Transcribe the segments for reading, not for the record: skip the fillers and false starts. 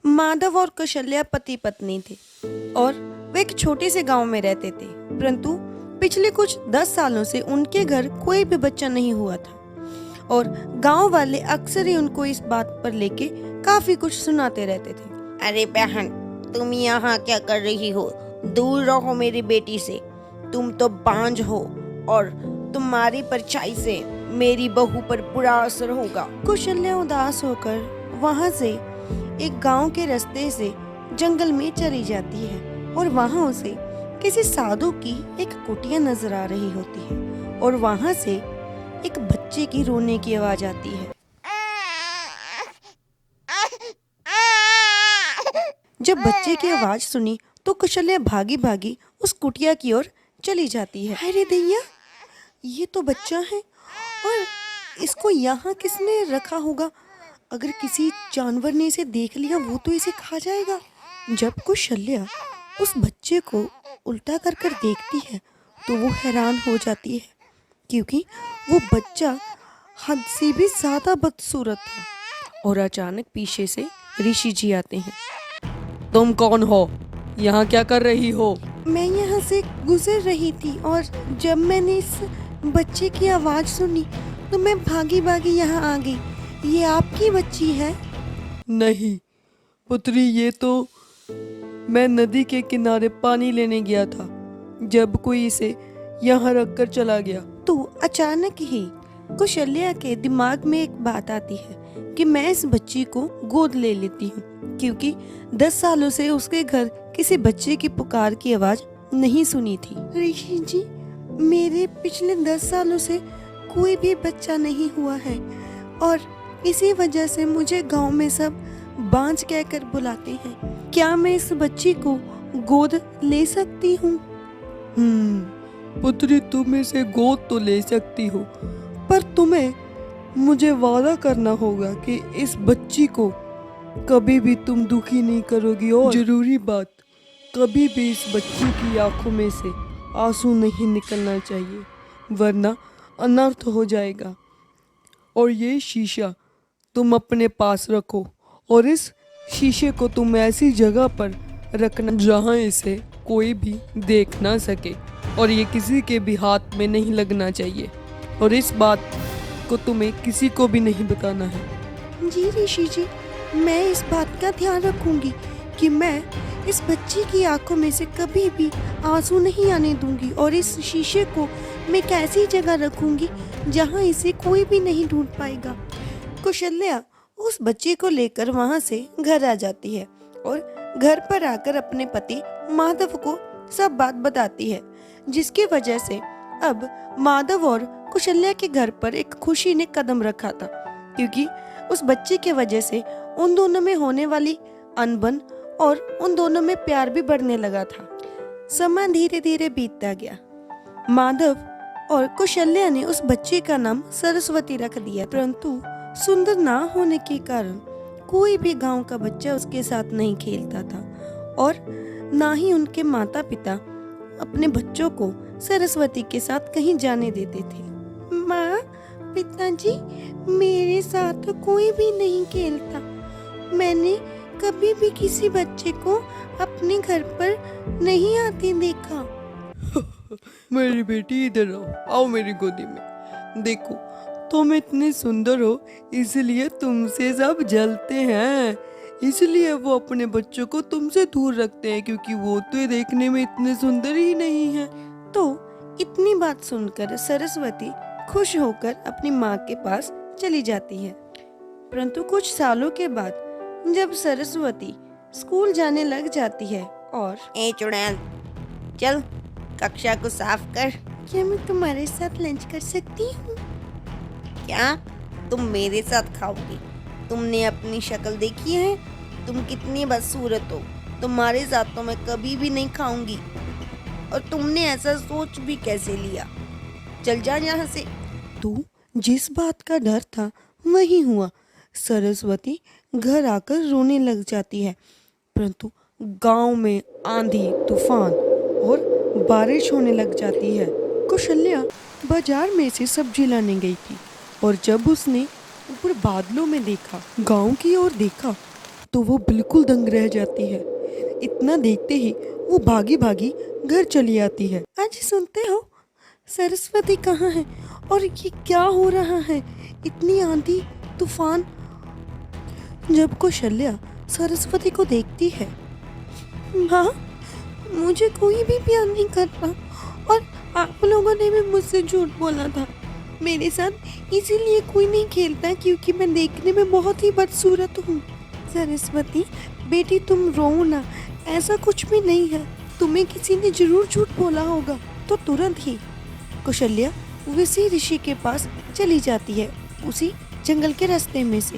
माधव और कौशल्या पति पत्नी थे और वे एक छोटे से गांव में रहते थे। परंतु पिछले कुछ 10 सालों से उनके घर कोई भी बच्चा नहीं हुआ था और गांव वाले अक्सर ही उनको इस बात पर लेके काफी कुछ सुनाते रहते थे। अरे बहन, तुम यहाँ क्या कर रही हो? दूर रहो मेरी बेटी से। तुम तो बांझ हो और तुम्हारी परछाई से मेरी बहू पर बुरा असर होगा। कौशल्या उदास होकर वहां से एक गांव के रास्ते से जंगल में चली जाती है और वहां उसे किसी साधु की एक कुटिया नजर आ रही होती है और वहां से एक बच्चे की रोने की आवाज आती है। जब बच्चे की आवाज सुनी तो कौशल्या भागी भागी उस कुटिया की ओर चली जाती है। अरे दैया, ये तो बच्चा है और इसको यहाँ किसने रखा होगा? अगर किसी जानवर ने इसे देख लिया वो तो इसे खा जाएगा। जब कौशल्या उस बच्चे को उल्टा कर कर देखती है तो वो हैरान हो जाती है क्योंकि वो बच्चा हद से भी ज्यादा बदसूरत था। और अचानक पीछे से ऋषि जी आते हैं। तुम कौन हो? यहाँ क्या कर रही हो? मैं यहाँ से गुजर रही थी और जब मैंने इस बच्चे की आवाज सुनी तो मैं भागी भागी यहाँ आ गई। ये आपकी बच्ची है? नहीं पुत्री, ये तो मैं नदी के किनारे पानी लेने गया था जब कोई इसे यहाँ रख कर चला गया। तो अचानक ही कौशल्या के दिमाग में एक बात आती है कि मैं इस बच्ची को गोद ले लेती हूँ क्योंकि 10 सालों से उसके घर किसी बच्चे की पुकार की आवाज नहीं सुनी थी। ऋषि जी, मेरे पिछले 10 सालों से कोई भी बच्चा नहीं हुआ है और इसी वजह से मुझे गांव में सब बांझ कहकर बुलाते हैं। क्या मैं इस बच्ची को गोद ले सकती हूँ? पुत्री, तुम इसे गोद तो ले सकती हो, पर तुम्हें मुझे वादा करना होगा कि इस बच्ची को कभी भी तुम दुखी नहीं करोगी और जरूरी बात, कभी भी इस बच्ची की आंखों में से आंसू नहीं निकलना चाहिए, वरना अनर्थ हो जाएगा। और ये शीशा तुम अपने पास रखो और इस शीशे को तुम ऐसी जगह पर रखना जहाँ इसे कोई भी देख ना सके और ये किसी के भी हाथ में नहीं लगना चाहिए और इस बात को तुम्हें किसी को भी नहीं बताना है। जी ऋषि जी, मैं इस बात का ध्यान रखूंगी कि मैं इस बच्ची की आंखों में से कभी भी आंसू नहीं आने दूंगी और इस शीशे को मैं एक ऐसी जगह रखूंगी जहां इसे कोई भी नहीं ढूंढ पाएगा। कौशल्या उस बच्चे को लेकर वहां से घर आ जाती है और घर पर आकर अपने पति माधव को सब बात बताती है, जिसकी वजह से अब माधव और कौशल्या के घर पर एक खुशी ने कदम रखा था क्योंकि उस बच्चे के वजह से उन दोनों में होने वाली अनबन और उन दोनों में प्यार भी बढ़ने लगा था। समय धीरे धीरे बीतता गया। माधव और कौशल्या ने उस बच्चे का नाम सरस्वती रख दिया, परंतु सुंदर ना होने के कारण कोई भी गांव का बच्चा उसके साथ नहीं खेलता था और ना ही उनके माता पिता अपने बच्चों को सरस्वती के साथ कहीं जाने देते थे। माँ, पिताजी, मेरे साथ तो कोई भी नहीं खेलता। मैंने कभी भी किसी बच्चे को अपने घर पर नहीं आते देखा। मेरी बेटी, इधर आओ मेरी गोदी में। देखो, तुम इतनी सुंदर हो इसलिए तुमसे सब जलते हैं, इसलिए वो अपने बच्चों को तुमसे दूर रखते हैं क्योंकि वो तो देखने में इतने सुंदर ही नहीं है। तो इतनी बात सुनकर सरस्वती खुश होकर अपनी माँ के पास चली जाती है। परंतु कुछ सालों के बाद जब सरस्वती स्कूल जाने लग जाती है और ए चुड़ैल, चल कक्षा को साफ कर। क्या मैं तुम्हारे साथ लंच कर सकती हूँ? क्या तुम मेरे साथ खाओगी? तुमने अपनी शक्ल देखी है? तुम कितनी बदसूरत हो। तुम्हारे साथ तो मैं कभी भी नहीं खाऊंगी। और तुमने ऐसा सोच भी कैसे लिया? चल जा यहाँ से। तो जिस बात का डर था वही हुआ। सरस्वती घर आकर रोने लग जाती है, परंतु गांव में आंधी तूफान और बारिश होने लग जाती है। कौशल्या बाजार में से सब्जी लाने गई थी और जब उसने ऊपर बादलों में देखा, गांव की ओर देखा, तो वो बिल्कुल दंग रह जाती है। इतना देखते ही वो भागी भागी घर चली आती है। आज सुनते हो सरस्वती कहाँ है और ये क्या हो रहा है? इतनी आंधी तूफान। जब कौशल्या सरस्वती को देखती है, माँ मुझे कोई भी प्यार नहीं करता और आप लोगों ने भी मुझसे झूठ बोला था। मेरे साथ इसीलिए कोई नहीं खेलता क्योंकि मैं देखने में बहुत ही बदसूरत हूँ। सरस्वती बेटी तुम रो ना, ऐसा कुछ भी नहीं है। तुम्हें किसी ने जरूर झूठ बोला होगा। तो तुरंत ही कौशल्या उसी ऋषि के पास चली जाती है, उसी जंगल के रास्ते में से।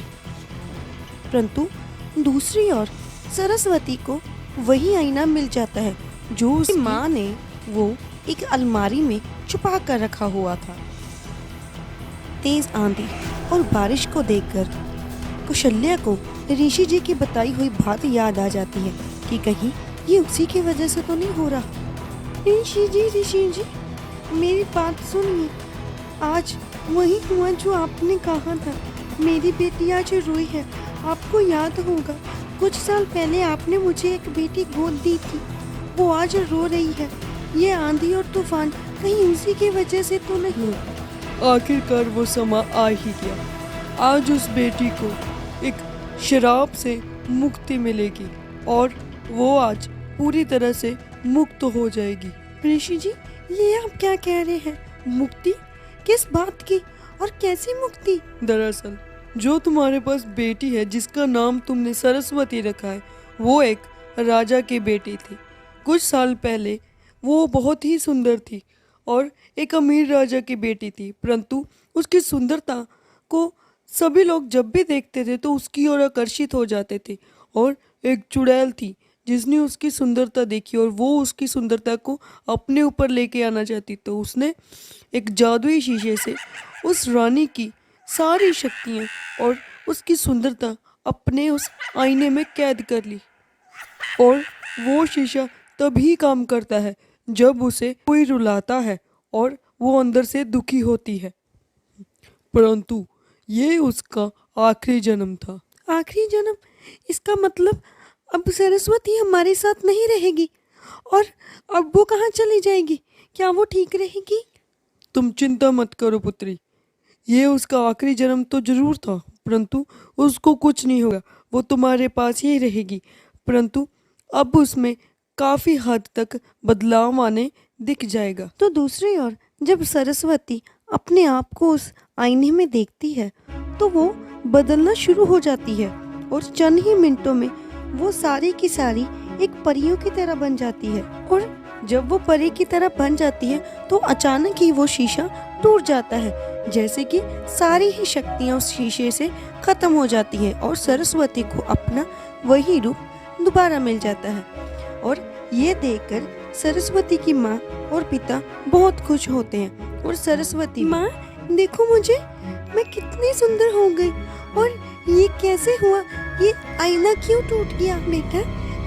परंतु दूसरी ओर सरस्वती को वही आईना मिल जाता है जो उसकी माँ ने वो एक अलमारी में छुपा कर रखा हुआ था। तेज आंधी और बारिश को देखकर कौशल्या को ऋषि जी की बताई हुई बात याद आ जाती है कि कहीं ये उसी की वजह से तो नहीं हो रहा। ऋषि जी मेरी बात सुनिए। आज वही हुआ जो आपने कहा था। मेरी बेटी आज रोई है। आपको याद होगा कुछ साल पहले आपने मुझे एक बेटी गोद दी थी, वो आज रो रही है। ये आंधी और तूफान कहीं उसी की वजह से तो नहीं? आखिरकार वो समा आ ही गया। आज उस बेटी को एक शराब से मुक्ति मिलेगी और वो आज पूरी तरह से मुक्त हो जाएगी। ऋषि जी ये आप क्या कह रहे हैं? मुक्ति? किस बात की और कैसी मुक्ति? दरअसल जो तुम्हारे पास बेटी है जिसका नाम तुमने सरस्वती रखा है, वो एक राजा की बेटी थी। कुछ साल पहले वो बहुत ही सुंदर थी और एक अमीर राजा की बेटी थी, परंतु उसकी सुंदरता को सभी लोग जब भी देखते थे तो उसकी ओर आकर्षित हो जाते थे। और एक चुड़ैल थी जिसने उसकी सुंदरता देखी और वो उसकी सुंदरता को अपने ऊपर लेके आना चाहती, तो उसने एक जादुई शीशे से उस रानी की सारी शक्तियाँ और उसकी सुंदरता अपने उस आईने में कैद कर ली। और वो शीशा तभी काम करता है जब उसे कोई रुलाता है और वो अंदर से दुखी होती है। परंतु ये उसका आखिरी जन्म था। आखिरी जन्म? इसका मतलब अब सरस्वती हमारे साथ नहीं रहेगी और अब वो कहाँ चली जाएगी? क्या वो ठीक रहेगी? तुम चिंता मत करो पुत्री, ये उसका आखिरी जन्म तो जरूर था, परंतु उसको कुछ नहीं होगा। वो तुम्हारे पास ही रहेगी, परंतु अब उसमें काफ़ी हद तक बदलाव आने दिख जाएगा। तो दूसरी ओर जब सरस्वती अपने आप को उस आईने में देखती है तो वो बदलना शुरू हो जाती है और चंद ही मिनटों में वो सारी की सारी एक परियों की तरह बन जाती है। और जब वो परी की तरह बन जाती है तो अचानक ही वो शीशा टूट जाता है, जैसे कि सारी ही शक्तियाँ उस शीशे से खत्म हो जाती हैं और सरस्वती को अपना वही रूप दोबारा मिल जाता है। और ये देखकर सरस्वती की माँ और पिता बहुत खुश होते हैं। और सरस्वती, माँ देखो मुझे, मैं कितनी सुंदर हो गई। और ये कैसे हुआ? ये आईना क्यों टूट गया? बेटा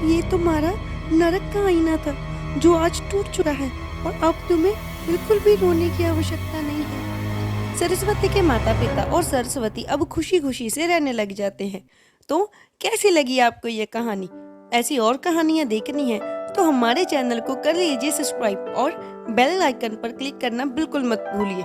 ये तुम्हारा नरक का आईना था जो आज टूट चुका है और अब तुम्हें बिल्कुल भी रोने की आवश्यकता नहीं है। सरस्वती के माता पिता और सरस्वती अब खुशी खुशी से रहने लग जाते हैं। तो कैसी लगी आपको ये कहानी? ऐसी और कहानियाँ देखनी है तो हमारे चैनल को कर लीजिए सब्सक्राइब और बेल आइकन पर क्लिक करना बिल्कुल मत भूलिए।